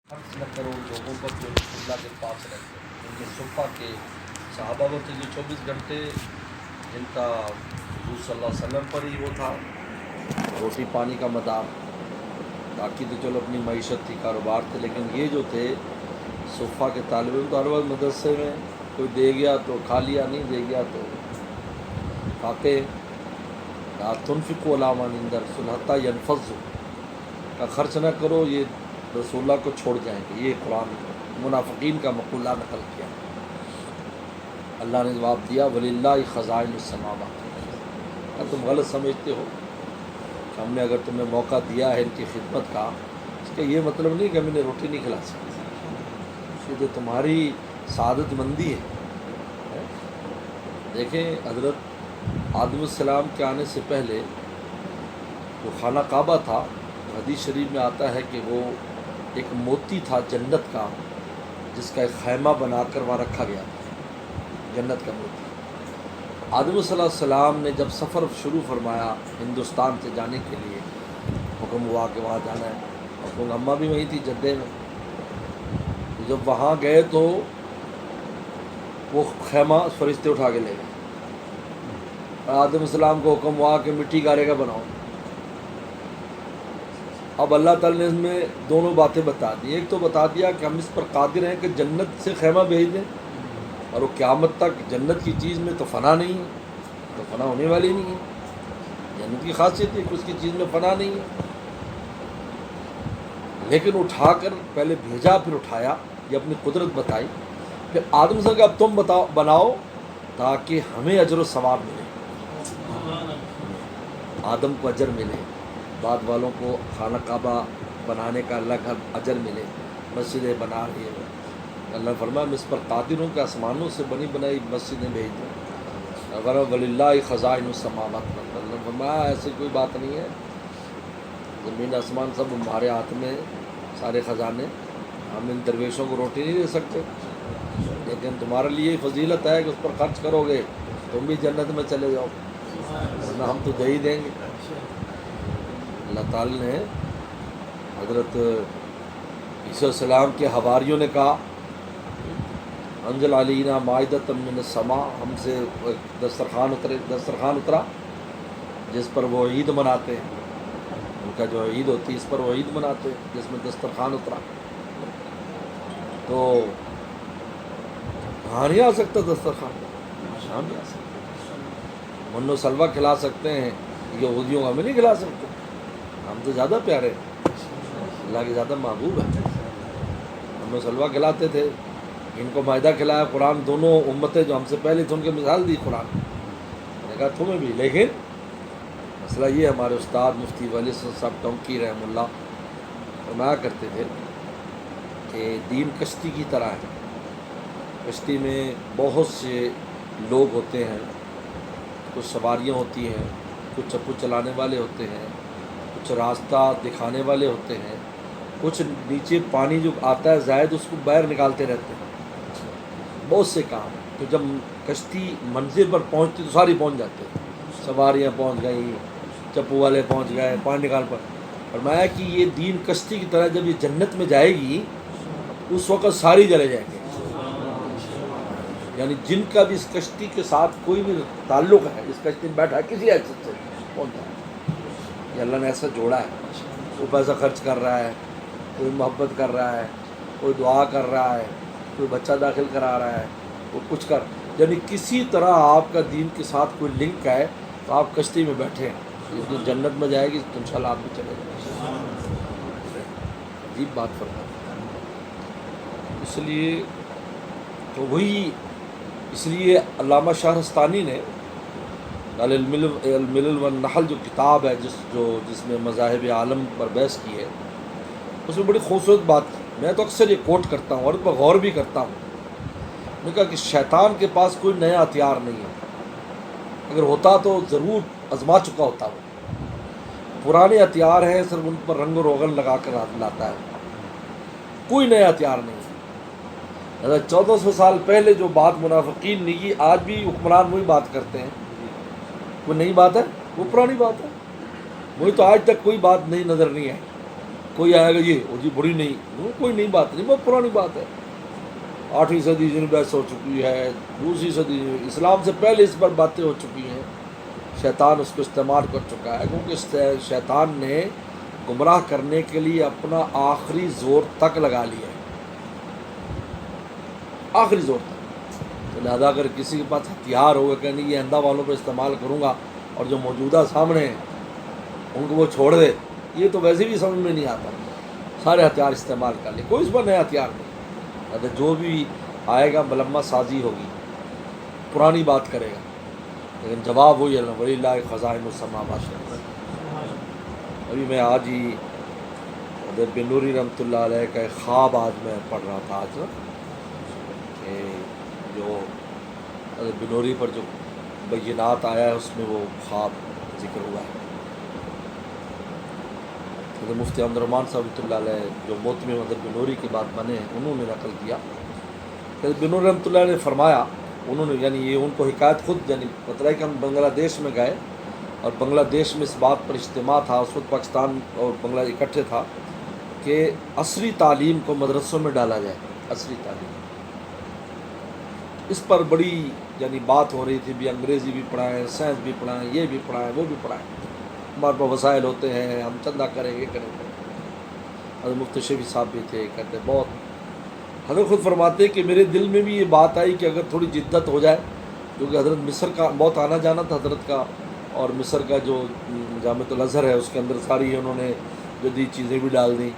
خرچ نہ کرو لوگوں پر جو رسول اللہ کے پاس رہتے ہیں، ان کے صفحہ کے صحابہ وہ تھے جو 24 گھنٹے جن کا حضور صلی اللہ علیہ وسلم پر ہی وہ تھا روٹی پانی کا مدار، باقی تو چلو اپنی معیشت تھی، کاروبار تھے، لیکن یہ جو تھے صفحہ کے طالب علم تو ہر وقت مدرسے میں کوئی دے گیا تو کھا لیا، نہیں دے گیا تو فاقے لا تنفقوا علی من عند رسول حتی ینفضوا کا خرچ نہ کرو، یہ رسول اللہ کو چھوڑ جائیں گے. یہ قرآن منافقین کا مقولہ نقل کیا. اللہ نے جواب دیا وَلِلَّهِ خَزَائِنُ السَّمَاوَاتِ، تم غلط سمجھتے ہو کہ ہم نے اگر تمہیں موقع دیا ہے ان کی خدمت کا، اس کا یہ مطلب نہیں کہ ہم انہیں روٹی نہیں کھلا سکتے، یہ تو تمہاری سعادت مندی ہے. دیکھیں حضرت آدم السلام کے آنے سے پہلے جو خانہ کعبہ تھا، حدیث شریف میں آتا ہے کہ وہ ایک موتی تھا جنت کا، جس کا ایک خیمہ بنا کر وہاں رکھا گیا تھا، جنت کا موتی. آدم صلی اللہ علیہ وسلم نے جب سفر شروع فرمایا ہندوستان سے جانے کے لیے، حکم ہوا کہ وہاں جانا ہے، اور اماں بھی وہیں تھی جدے میں. جب وہاں گئے تو وہ خیمہ فرشتے اٹھا کے لے گئے. آدم السلام کو حکم ہوا کہ مٹی گارے کا بناؤ. اب اللہ تعالیٰ نے اس میں دونوں باتیں بتا دی. ایک تو بتا دیا کہ ہم اس پر قادر ہیں کہ جنت سے خیمہ بھیج دیں، اور وہ قیامت تک جنت کی چیز میں تو فنا نہیں ہے، تو فنا ہونے والی نہیں ہے. جنت کی خاصیت ہے کہ اس کی چیز میں فنا نہیں ہے. لیکن اٹھا کر پہلے بھیجا پھر اٹھایا، یہ اپنی قدرت بتائی. پھر آدم سے کہ اب تم بناؤ تاکہ ہمیں اجر و ثواب ملے، آدم کو اجر ملے، بعد والوں کو خانہ کعبہ بنانے کا اللہ کا اجر ملے، مسجدیں بنا رہی ہیں. اللہ نے فرمایا میں اس پر قادر ہوں کہ آسمانوں سے بنی بنائی مسجدیں بھیج دوں. اگر وَلِلَّهِ خَزَائِنُ السَّمَاوَاتِ، اللہ نے فرمایا ایسی کوئی بات نہیں ہے، زمین آسمان سب ہمارے ہاتھ میں، سارے خزانے. ہم ان درویشوں کو روٹی نہیں دے سکتے، لیکن تمہارے لیے فضیلت ہے کہ اس پر خرچ کرو گے تم بھی جنت میں چلے جاؤ، ورنہ ہم تو دے ہی دیں گے. اللہ تعالی نے حضرت عیسیٰ السلام کے حواریوں نے کہا انزل علینا مائدۃ من السماء، ہم سے دسترخوان اترا جس پر وہ عید مناتے ہیں، ان کا جو عید ہوتی ہے اس پر وہ عید مناتے ہیں جس میں دسترخوان اترا. تو کہاں نہیں آ سکتا دسترخوان، شام نہیں آ سکتا. من و سلوہ کھلا سکتے ہیں، یہودیوں کو ہمیں نہیں کھلا سکتے، ہم تو زیادہ پیارے ہیں، اللہ کے زیادہ محبوب ہیں. من و سلوہ کھلاتے تھے، ان کو معاہدہ کھلایا. قرآن دونوں امتیں جو ہم سے پہلے تھے ان کے مثال دی قرآن نے کہا تمہیں بھی. لیکن مسئلہ یہ ہمارے استاد مفتی ولی صاحب ٹونکی رحمہ اللہ فرمایا کرتے تھے کہ دین کشتی کی طرح ہے. کشتی میں بہت سے لوگ ہوتے ہیں، کچھ سواریاں ہوتی ہیں، کچھ چپو چلانے والے ہوتے ہیں، کچھ راستہ دکھانے والے ہوتے ہیں، کچھ نیچے پانی جو آتا ہے زائد اس کو باہر نکالتے رہتے ہیں. بہت سے کام. تو جب کشتی منزل پر پہنچتی تو ساری پہنچ جاتے ہیں، سواریاں پہنچ گئیں، چپو والے پہنچ گئے، پانی نکال پر. فرمایا کہ یہ دین کشتی کی طرح جب یہ جنت میں جائے گی اس وقت ساری چلے جائیں گے. یعنی جن کا بھی اس کشتی کے ساتھ کوئی بھی تعلق ہے، اس کشتی میں بیٹھا کسی حیثیت سے پہنچ جائے. یہ اللہ نے ایسا جوڑا ہے. کوئی پیسہ خرچ کر رہا ہے، کوئی محبت کر رہا ہے، کوئی دعا کر رہا ہے، کوئی بچہ داخل کرا رہا ہے، وہ کچھ کر، یعنی کسی طرح آپ کا دین کے ساتھ کوئی لنک ہے تو آپ کشتی میں بیٹھے ہیں. جس دن جنت میں جائے گی تو انشاءاللہ آپ بھی چلے جائیں. عجیب بات فرمائی. اس لیے تو وہی، اس لیے علامہ شہرستانی نے الملل والنحل جو کتاب ہے جس میں مذاہب عالم پر بحث کی ہے، اس میں بڑی خوبصورت بات کی. میں تو اکثر یہ کوٹ کرتا ہوں اور اس پر غور بھی کرتا ہوں. میں نے کہا کہ شیطان کے پاس کوئی نیا ہتھیار نہیں ہے، اگر ہوتا تو ضرور آزما چکا ہوتا. وہ پرانے ہتھیار ہیں، صرف ان پر رنگ و روغن لگا کر لاتا ہے، کوئی نیا ہتھیار نہیں. 1400 سال پہلے جو بات منافقین نے کی، آج بھی حکمران وہی بات کرتے ہیں. کوئی نئی بات ہے؟ وہ پرانی بات ہے. وہی تو آج تک کوئی بات نئی نظر نہیں آئی. کوئی آئے گا یہ وہ جی بری نہیں، وہ کوئی نئی بات نہیں، بہت پرانی بات ہے، 8ویں صدی جن بحث ہو چکی ہے، 2ری صدی اسلام سے پہلے اس پر باتیں ہو چکی ہیں، شیطان اس کو استعمال کر چکا ہے، کیونکہ شیطان نے گمراہ کرنے کے لیے اپنا آخری زور تک لگا لیا ہے، آخری زور تک۔ تو لہٰذا اگر کسی کے پاس ہتھیار ہوگا کہ نہیں یہ اندھا والوں پہ استعمال کروں گا اور جو موجودہ سامنے ہیں ان کو وہ چھوڑ دے، یہ تو ویسے بھی سمجھ میں نہیں آتا، سارے ہتھیار استعمال کر لیں، کوئی اس پر نیا ہتھیار نہیں، اگر جو بھی آئے گا ملمہ سازی ہوگی، پرانی بات کرے گا، لیکن جواب وہی ہے وَلِلَّهِ خَزَائِنُ السَّمَاوَاتِ وَالْأَرْضِ۔ ابھی میں آج ہی حضرت بن نوری رحمۃ اللہ علیہ کا ایک خواب آج میں پڑھ رہا تھا، آج کہ جو حضرت بن نوری پر جو بینات آیا ہے اس میں وہ خواب ذکر ہوا ہے۔ حضرت مفتی عبد الرحمن صاحب رحمۃ اللہ علیہ جو محتمم حضرت بن نوری کی بات بنے ہیں انہوں نے نقل کیا، حضرت بن نوری رحمۃ اللہ علیہ نے فرمایا، انہوں نے یعنی یہ ان کو حکایت خود یعنی بتلائی کہ ہم بنگلہ دیش میں گئے اور بنگلہ دیش میں اس بات پر اجتماع تھا، اس وقت پاکستان اور بنگلہ اکٹھے تھا کہ عصری تعلیم کو مدرسوں میں ڈالا جائے، عصری تعلیم، اس پر بڑی یعنی بات ہو رہی تھی، بھی انگریزی بھی پڑھائیں، سائنس بھی پڑھائیں، یہ بھی پڑھائیں، وہ بھی پڑھائیں، ہمارے پاس وسائل ہوتے ہیں، ہم چندہ کریں گے کریں گے۔ حضرت مفتی شفیع صاحب بھی تھے، کہتے بہت، حضرت خود فرماتے کہ میرے دل میں بھی یہ بات آئی کہ اگر تھوڑی جدت ہو جائے، کیونکہ حضرت مصر کا بہت آنا جانا تھا حضرت کا، اور مصر کا جو جامعۃ الازہر ہے اس کے اندر ساری انہوں نے جدید چیزیں بھی ڈال دیں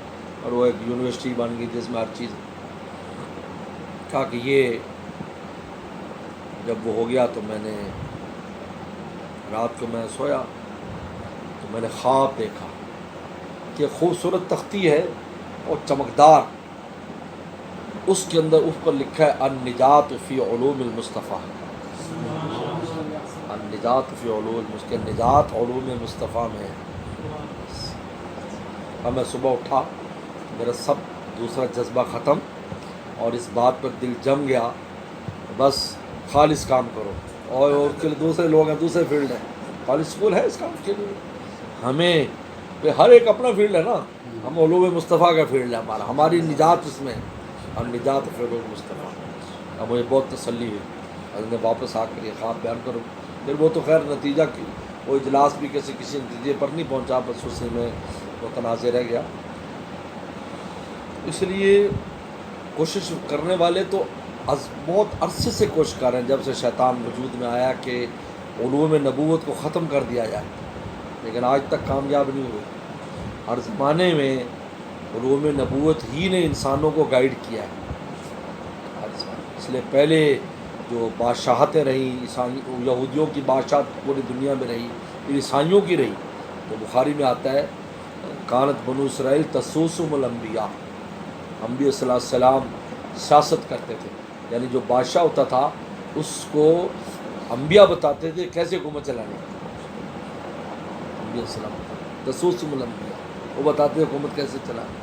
اور وہ ایک یونیورسٹی بن گئی جس میں ہر چیز، کہا کہ یہ جب وہ ہو گیا تو میں نے رات کو میں سویا تو میں نے خواب دیکھا کہ خوبصورت تختی ہے اور چمکدار، اس کے اندر اس پر لکھا ہے النجات فی علوم المصطفیٰ، النجات فی علوم، اس کے نجات علوم مصطفیٰ میں ہے۔ اب میں صبح اٹھا، میرا سب دوسرا جذبہ ختم اور اس بات پر دل جم گیا، بس خالص کام کرو، اور اس کے لیے دوسرے لوگ ہیں، دوسرے فیلڈ ہیں، خالص اسکول ہے اس کام کے لیے، ہمیں ہر ایک اپنا فیلڈ ہے نا، ہم علوم مصطفیٰ کا فیلڈ ہے ہمارا، ہماری نجات اس میں ہے، ہم نجات فی علوم مصطفیٰ۔ اب مجھے بہت تسلی ہوئی، حضرت نے واپس آ کر یہ خواب بیان کرو، پھر وہ تو خیر نتیجہ کی وہ اجلاس بھی کسی نتیجے پر نہیں پہنچا، بس اسی میں متنازع رہ گیا۔ اس لیے کوشش کرنے والے تو بہت عرصے سے کوشش کر رہے ہیں، جب سے شیطان وجود میں آیا کہ علوم نبوت کو ختم کر دیا جائے، لیکن آج تک کامیاب نہیں ہوئے۔ ہر زمانے میں علوم نبوت ہی نے انسانوں کو گائیڈ کیا ہے، اس لیے پہلے جو بادشاہتیں رہیں، یہودیوں کی بادشاہت پوری دنیا میں رہی، پھر عیسائیوں کی رہی، تو بخاری میں آتا ہے کانت بنو اسرائیل تسوسهم الانبیاء، انبیاء صلی اللہ علیہ وسلم سیاست کرتے تھے، یعنی جو بادشاہ ہوتا تھا اس کو انبیاء بتاتے تھے کیسے حکومت چلانی، انبیاء صلی اللہ علیہ وسلم تسوسهم الانبیاء، وہ بتاتے تھے حکومت کیسے چلانی۔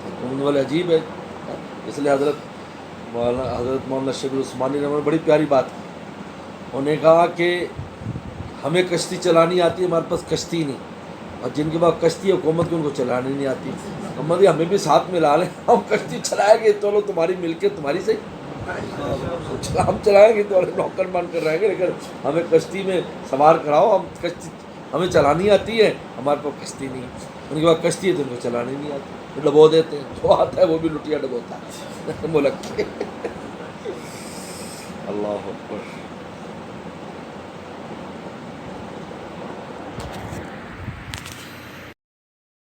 حکومت والے عجیب ہے، اس لیے حضرت مولانا شبیر عثمانی نے بڑی پیاری بات کی، انہوں نے کہا کہ ہمیں کشتی چلانی آتی ہے، ہمارے پاس کشتی نہیں، اور جن کے پاس کشتی ہے حکومت کی ان کو چلانی نہیں آتی، ہمیں بھی ساتھ ملا لیں، ہم کشتی چلائیں گے تو تمہاری مل کے تمہاری صحیح، ہم چلائیں گے تو نوکر بن کر رہیں گے، لیکن ہمیں کشتی میں سوار کراؤ، ہم کشتی ہمیں چلانی آتی ہے، ہمارے پاس کشتی نہیں، ان کے پاس کشتی ہے تو ان کو چلانی نہیں آتی، ڈبو دیتے ہیں، جو آتا ہے وہ بھی لٹیا ڈبوتا ہے ملک کے۔ اللہ اکبر۔